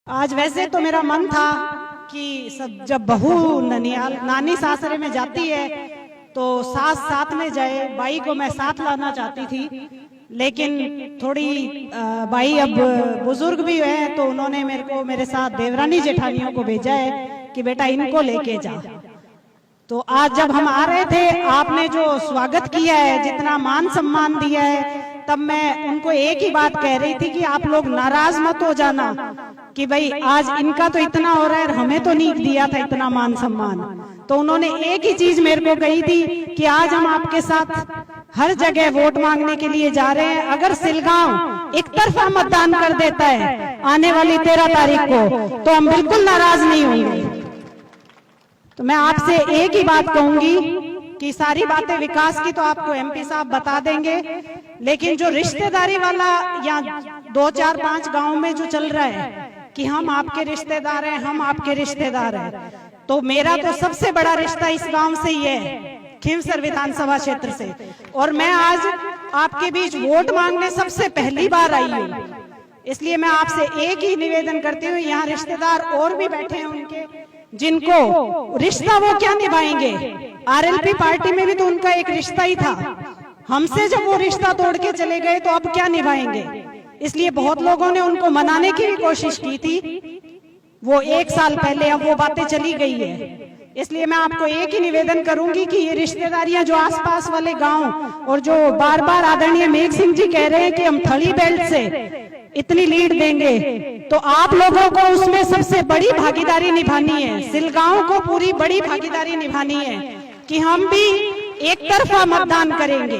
आज वैसे तो मेरा मन था कि सब जब बहू ननियाल नानी सासरे में जाती है तो सास साथ में जाए। बाई को मैं साथ लाना चाहती थी, लेकिन थोड़ी बाई अब बुजुर्ग भी है तो उन्होंने मेरे को मेरे साथ देवरानी जेठानियों को भेजा है कि बेटा इनको लेके जा। तो आज जब हम आ रहे थे, आपने जो स्वागत किया है, जितना मान सम्मान दिया है, तब मैं उनको एक ही बात कह रही थी कि आप लोग नाराज मत हो जाना कि भाई आज इनका तो इतना हो रहा है, हमें तो नहीं दिया था इतना मान सम्मान। तो उन्होंने एक ही चीज मेरे को कही थी कि आज हम आपके साथ हर जगह वोट मांगने के लिए जा रहे हैं। अगर सिलगांव एक तरफा मतदान कर देता है आने वाली 13 तारीख को, तो हम बिल्कुल नाराज नहीं होंगे। तो मैं आपसे एक ही बात कहूंगी कि सारी बातें विकास की तो आपको एमपी साहब बता देंगे, लेकिन जो रिश्तेदारी वाला या 2, 4, 5 गांव में जो चल रहा है कि हम आपके रिश्तेदार हैं, हम आपके रिश्तेदार हैं, तो मेरा तो सबसे बड़ा रिश्ता इस गांव से ही है, खींवसर विधानसभा क्षेत्र से। और मैं आज आपके बीच वोट मांगने सबसे पहली बार आई हूँ, इसलिए मैं आपसे एक ही निवेदन करती हूँ। यहाँ रिश्तेदार और भी बैठे हैं उनके, जिनको रिश्ता वो क्या निभाएंगे, आरएलपी पार्टी में भी तो उनका एक रिश्ता ही था। हमसे जब वो रिश्ता तोड़ के चले गए तो अब क्या निभाएंगे। इसलिए बहुत लोगों ने उनको मनाने की भी कोशिश की थी, वो 1 साल पहले, अब वो बातें चली गई है। इसलिए मैं आपको एक ही निवेदन करूंगी कि ये रिश्तेदारियां जो आसपास वाले गांव, और जो बार बार आदरणीय मेघ सिंह जी कह रहे हैं कि हम थली बेल्ट से इतनी लीड देंगे, तो आप लोगों को उसमें सबसे बड़ी भागीदारी निभानी है। सिलगांव को पूरी बड़ी भागीदारी निभानी है कि हम भी एक तरफा मतदान करेंगे।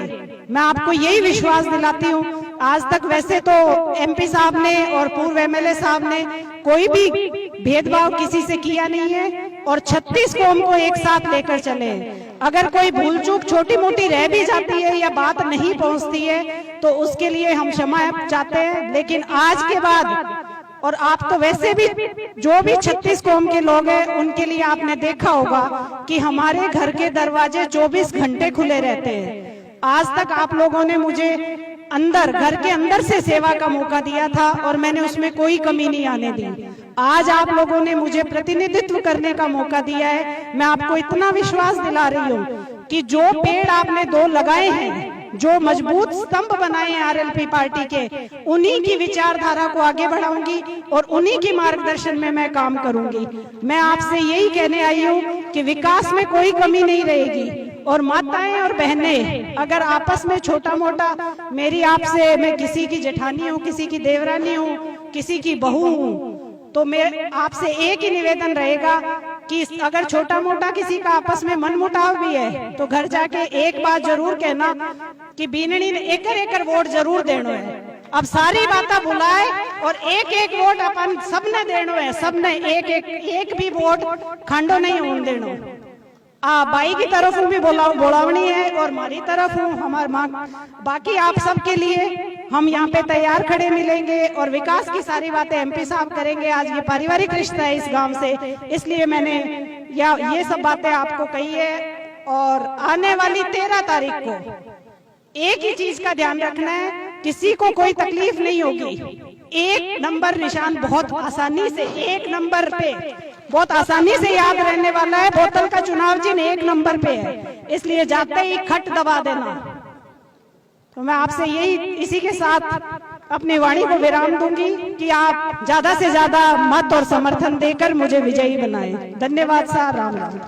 मैं आपको यही विश्वास दिलाती हूँ। आज तक वैसे तो एमपी साहब ने और पूर्व एमएलए साहब ने कोई भी भेदभाव किसी से किया नहीं है, और 36 कौम को एक साथ लेकर चले। अगर कोई भूल चूक छोटी मोटी रह भी जाती है या बात नहीं पहुंचती है तो उसके लिए हम क्षमा चाहते हैं, लेकिन आज के बाद, और आप तो वैसे भी जो भी 36 कौम के लोग हैं उनके लिए आपने देखा होगा कि हमारे घर के दरवाजे 24 घंटे खुले रहते हैं। आज तक आप लोगों ने मुझे अंदर, घर के अंदर से सेवा का मौका दिया था और मैंने उसमें कोई कमी नहीं आने दी। आज आप लोगों ने मुझे प्रतिनिधित्व करने का मौका दिया है। मैं आपको इतना विश्वास दिला रही हूँ कि जो पेड़ आपने 2 लगाए हैं, जो मजबूत स्तंभ बनाए हैं आरएलपी पार्टी के, उन्हीं की विचारधारा को आगे बढ़ाऊंगी और उन्हीं की मार्गदर्शन में मैं काम करूंगी। मैं आपसे यही कहने आई हूँ कि विकास में कोई कमी नहीं रहेगी। और माताएं और बहनें अगर आपस में छोटा मोटा, मेरी आपसे, मैं किसी की जेठानी हूँ, किसी की देवरानी हूँ, किसी की बहू हूँ, तो मैं आपसे एक ही निवेदन रहेगा कि अगर छोटा मोटा किसी का आपस में मनमुटाव भी है तो घर जाके एक बात जरूर कहना कि बीननी ने एकर वोट जरूर देनो है। अब सारी बातें बुलाए और एक वोट अपन सबने देनो है, सबने एक भी वोट खंडो नहीं होने देनो। बाई की तरफ भी बोलावनी है और हमारी तरफ हूँ, हमारे माँ, बाकी आप सबके लिए हम यहाँ पे तैयार खड़े मिलेंगे और विकास की सारी बातें एमपी साहब करेंगे। आज ये पारिवारिक रिश्ता है इस गांव से, इसलिए मैंने ये सब बातें आपको कही है। और आने वाली 13 तारीख को एक ही चीज का ध्यान रखना है, किसी को कोई तकलीफ नहीं होगी। 1 नंबर निशान बहुत आसानी से, 1 नंबर पे बहुत आसानी से याद रहने वाला है। बोतल का चुनाव चिन्ह 1 नंबर पे है, इसलिए जाते ही खट दबा देना। तो मैं आपसे यही, इसी के साथ अपनी वाणी को विराम दूंगी कि आप ज्यादा से ज्यादा मत और समर्थन देकर मुझे विजयी बनाएं। धन्यवाद सर, राम राम।